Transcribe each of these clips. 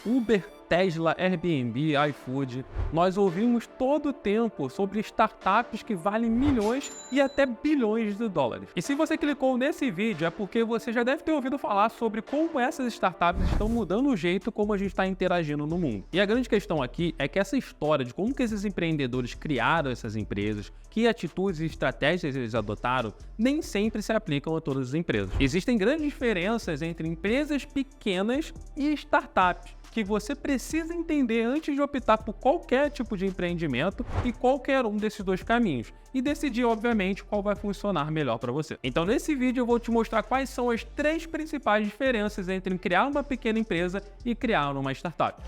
Uber, Tesla, Airbnb, iFood, nós ouvimos todo o tempo sobre startups que valem milhões e até bilhões de dólares. E se você clicou nesse vídeo é porque você já deve ter ouvido falar sobre como essas startups estão mudando o jeito como a gente está interagindo no mundo. E a grande questão aqui é que essa história de como que esses empreendedores criaram essas empresas, que atitudes e estratégias eles adotaram, nem sempre se aplicam a todas as empresas. Existem grandes diferenças entre empresas pequenas e startups, que você precisa entender antes de optar por qualquer tipo de empreendimento e qualquer um desses dois caminhos, e decidir, obviamente, qual vai funcionar melhor para você. Então, nesse vídeo eu vou te mostrar quais são as 3 principais diferenças entre criar uma pequena empresa e criar uma startup.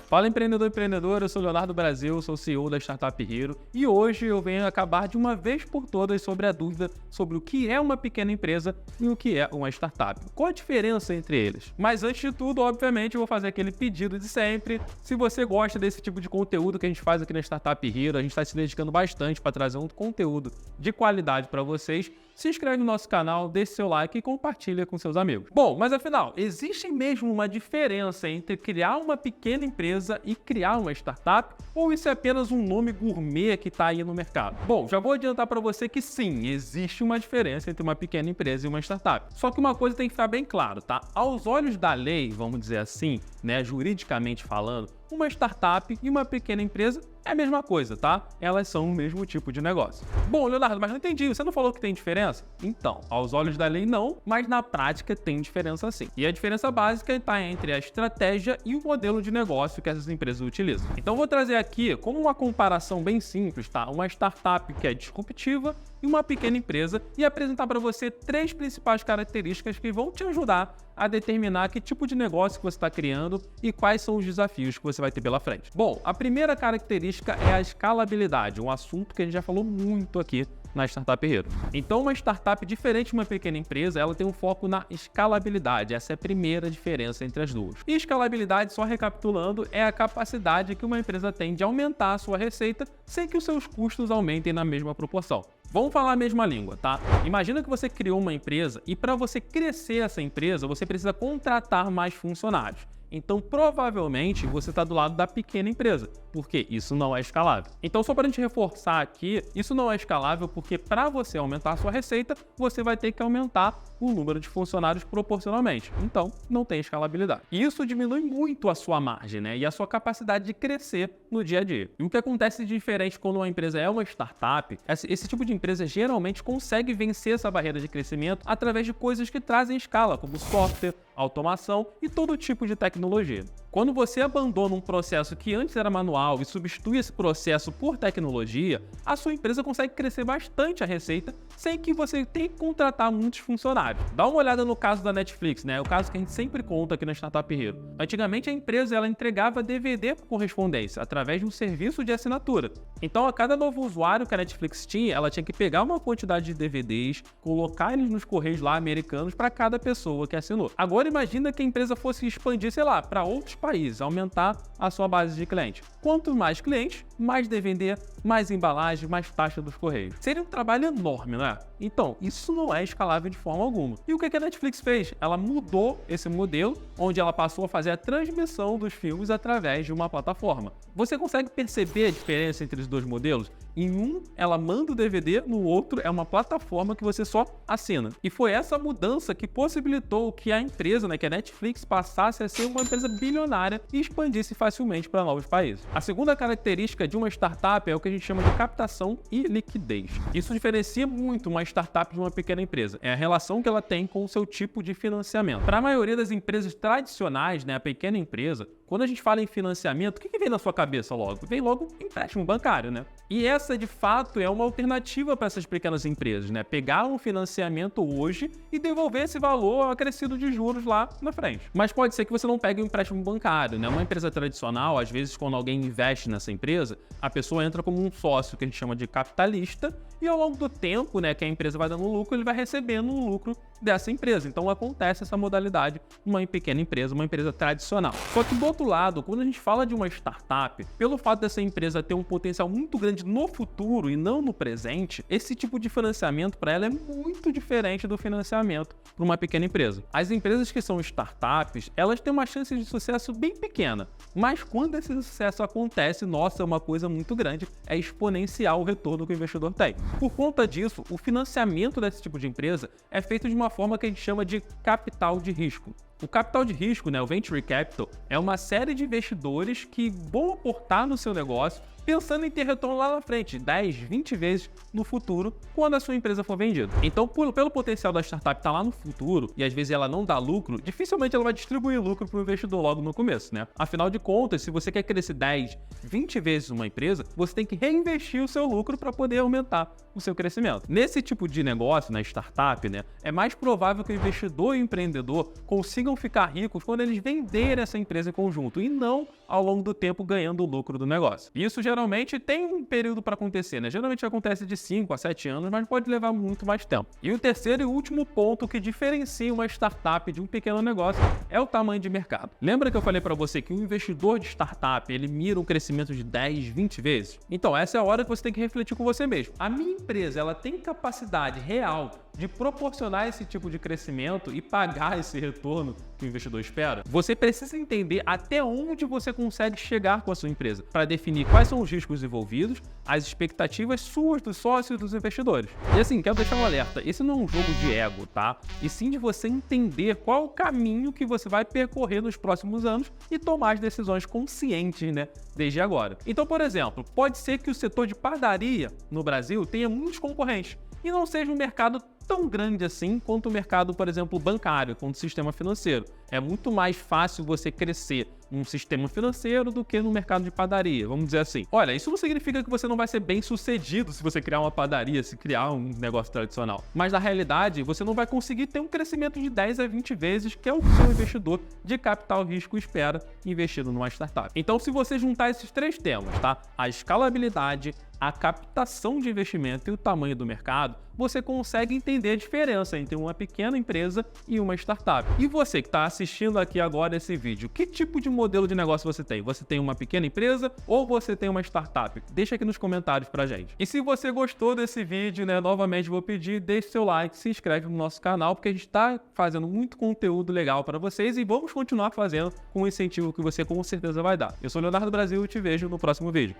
Fala empreendedor e empreendedora, eu sou Leonardo Brasil, sou CEO da Startup Hero e hoje eu venho acabar de uma vez por todas sobre a dúvida sobre o que é uma pequena empresa e o que é uma startup. Qual a diferença entre eles? Mas antes de tudo, obviamente, eu vou fazer aquele pedido de sempre. Se você gosta desse tipo de conteúdo que a gente faz aqui na Startup Hero, a gente está se dedicando bastante para trazer um conteúdo de qualidade para vocês. Se inscreve no nosso canal, deixe seu like e compartilha com seus amigos. Bom, mas afinal, existe mesmo uma diferença entre criar uma pequena empresa e criar uma startup? Ou isso é apenas um nome gourmet que está aí no mercado? Bom, já vou adiantar para você que sim, existe uma diferença entre uma pequena empresa e uma startup. Só que uma coisa tem que ficar bem claro, tá? Aos olhos da lei, vamos dizer assim, né, juridicamente falando, uma startup e uma pequena empresa é a mesma coisa, tá? Elas são o mesmo tipo de negócio. Bom, Leonardo, mas não entendi. Você não falou que tem diferença? Então, aos olhos da lei não, mas na prática tem diferença sim. E a diferença básica está entre a estratégia e o modelo de negócio que essas empresas utilizam. Então, vou trazer aqui, como uma comparação bem simples, tá? Uma startup que é disruptiva e uma pequena empresa e apresentar para você 3 principais características que vão te ajudar a determinar que tipo de negócio que você está criando e quais são os desafios que você vai ter pela frente. Bom, a primeira característica é a escalabilidade, um assunto que a gente já falou muito aqui na Startup Hero. Então, uma startup diferente de uma pequena empresa, ela tem um foco na escalabilidade. Essa é a primeira diferença entre as duas. E escalabilidade, só recapitulando, é a capacidade que uma empresa tem de aumentar a sua receita sem que os seus custos aumentem na mesma proporção. Vamos falar a mesma língua, tá? Imagina que você criou uma empresa e para você crescer essa empresa, você precisa contratar mais funcionários. Então, provavelmente, você está do lado da pequena empresa, porque isso não é escalável. Então, só para a gente reforçar aqui, isso não é escalável porque para você aumentar a sua receita, você vai ter que aumentar o número de funcionários proporcionalmente. Então, não tem escalabilidade. E isso diminui muito a sua margem, né? E a sua capacidade de crescer no dia a dia. E o que acontece de diferente quando uma empresa é uma startup, esse tipo de empresa geralmente consegue vencer essa barreira de crescimento através de coisas que trazem escala, como software, automação e todo tipo de tecnologia. Quando você abandona um processo que antes era manual e substitui esse processo por tecnologia, a sua empresa consegue crescer bastante a receita sem que você tenha que contratar muitos funcionários. Dá uma olhada no caso da Netflix, né? É o caso que a gente sempre conta aqui na Startup Hero. Antigamente a empresa ela entregava DVD por correspondência através de um serviço de assinatura. Então a cada novo usuário que a Netflix tinha, ela tinha que pegar uma quantidade de DVDs, colocar eles nos correios lá americanos para cada pessoa que assinou. Agora imagina que a empresa fosse expandir, sei lá, para outros países, aumentar a sua base de clientes. Quanto mais clientes, mais DVD, mais embalagem, mais taxa dos correios. Seria um trabalho enorme, né? Então, isso não é escalável de forma alguma. E o que a Netflix fez? Ela mudou esse modelo, onde ela passou a fazer a transmissão dos filmes através de uma plataforma. Você consegue perceber a diferença entre os dois modelos? Em um, ela manda o DVD, no outro é uma plataforma que você só assina. E foi essa mudança que possibilitou que a empresa, né, que a Netflix passasse a ser uma empresa bilionária e expandisse facilmente para novos países. A segunda característica de uma startup é o que a gente chama de captação e liquidez. Isso diferencia muito uma startup de uma pequena empresa. É a relação que ela tem com o seu tipo de financiamento. Para a maioria das empresas tradicionais, né, a pequena empresa, quando a gente fala em financiamento, o que vem na sua cabeça logo? Vem logo empréstimo bancário, né? E essa, de fato, é uma alternativa para essas pequenas empresas, né? Pegar um financiamento hoje e devolver esse valor acrescido de juros lá na frente. Mas pode ser que você não pegue um empréstimo bancário, né? Uma empresa tradicional, às vezes, quando alguém investe nessa empresa, a pessoa entra como um sócio, que a gente chama de capitalista, e ao longo do tempo, né, que a empresa vai dando lucro, ele vai recebendo o lucro dessa empresa. Então acontece essa modalidade numa pequena empresa, uma empresa tradicional. Só que do outro outro lado, quando a gente fala de uma startup, pelo fato dessa empresa ter um potencial muito grande no futuro e não no presente, esse tipo de financiamento para ela é muito diferente do financiamento para uma pequena empresa. As empresas que são startups, elas têm uma chance de sucesso bem pequena, mas quando esse sucesso acontece, nossa, é uma coisa muito grande, é exponencial o retorno que o investidor tem. Por conta disso, o financiamento desse tipo de empresa é feito de uma forma que a gente chama de capital de risco. O capital de risco, o Venture Capital, é uma série de investidores que vão aportar no seu negócio pensando em ter retorno lá na frente, 10, 20 vezes no futuro, quando a sua empresa for vendida. Então, pelo potencial da startup estar lá no futuro, e às vezes ela não dá lucro, dificilmente ela vai distribuir lucro para o investidor logo no começo, né? Afinal de contas, se você quer crescer 10, 20 vezes uma empresa, você tem que reinvestir o seu lucro para poder aumentar o seu crescimento. Nesse tipo de negócio, na startup, né, é mais provável que o investidor e o empreendedor consigam ficar ricos quando eles venderem essa empresa em conjunto, e não ao longo do tempo ganhando o lucro do negócio. Isso geralmente tem um período para acontecer, né? Geralmente acontece de 5 a 7 anos, mas pode levar muito mais tempo. E o terceiro e último ponto que diferencia uma startup de um pequeno negócio é o tamanho de mercado. Lembra que eu falei para você que um investidor de startup, ele mira um crescimento de 10, 20 vezes? Então, essa é a hora que você tem que refletir com você mesmo. A minha empresa, ela tem capacidade real de proporcionar esse tipo de crescimento e pagar esse retorno que o investidor espera? Você precisa entender até onde você consegue chegar com a sua empresa para definir quais são os riscos envolvidos, as expectativas suas dos sócios e dos investidores. E assim, quero deixar um alerta, esse não é um jogo de ego, tá? E sim de você entender qual o caminho que você vai percorrer nos próximos anos e tomar as decisões conscientes, né, desde agora. Então, por exemplo, pode ser que o setor de padaria no Brasil tenha muitos concorrentes e não seja um mercado tão grande assim quanto o mercado, por exemplo, bancário, quanto o sistema financeiro. É muito mais fácil você crescer num sistema financeiro do que no mercado de padaria, vamos dizer assim. Olha, isso não significa que você não vai ser bem sucedido se você criar uma padaria, se criar um negócio tradicional. Mas na realidade, você não vai conseguir ter um crescimento de 10 a 20 vezes, que é o que o seu investidor de capital risco espera investindo numa startup. Então, se você juntar esses três temas, tá? A escalabilidade, a captação de investimento e o tamanho do mercado, você consegue entender a diferença entre uma pequena empresa e uma startup. E você que está assistindo aqui agora esse vídeo, que tipo de modelo de negócio você tem? Você tem uma pequena empresa ou você tem uma startup? Deixa aqui nos comentários pra gente. E se você gostou desse vídeo, né, novamente vou pedir, deixe seu like, se inscreve no nosso canal, porque a gente está fazendo muito conteúdo legal para vocês e vamos continuar fazendo com o incentivo que você com certeza vai dar. Eu sou o Leonardo Brasil e te vejo no próximo vídeo.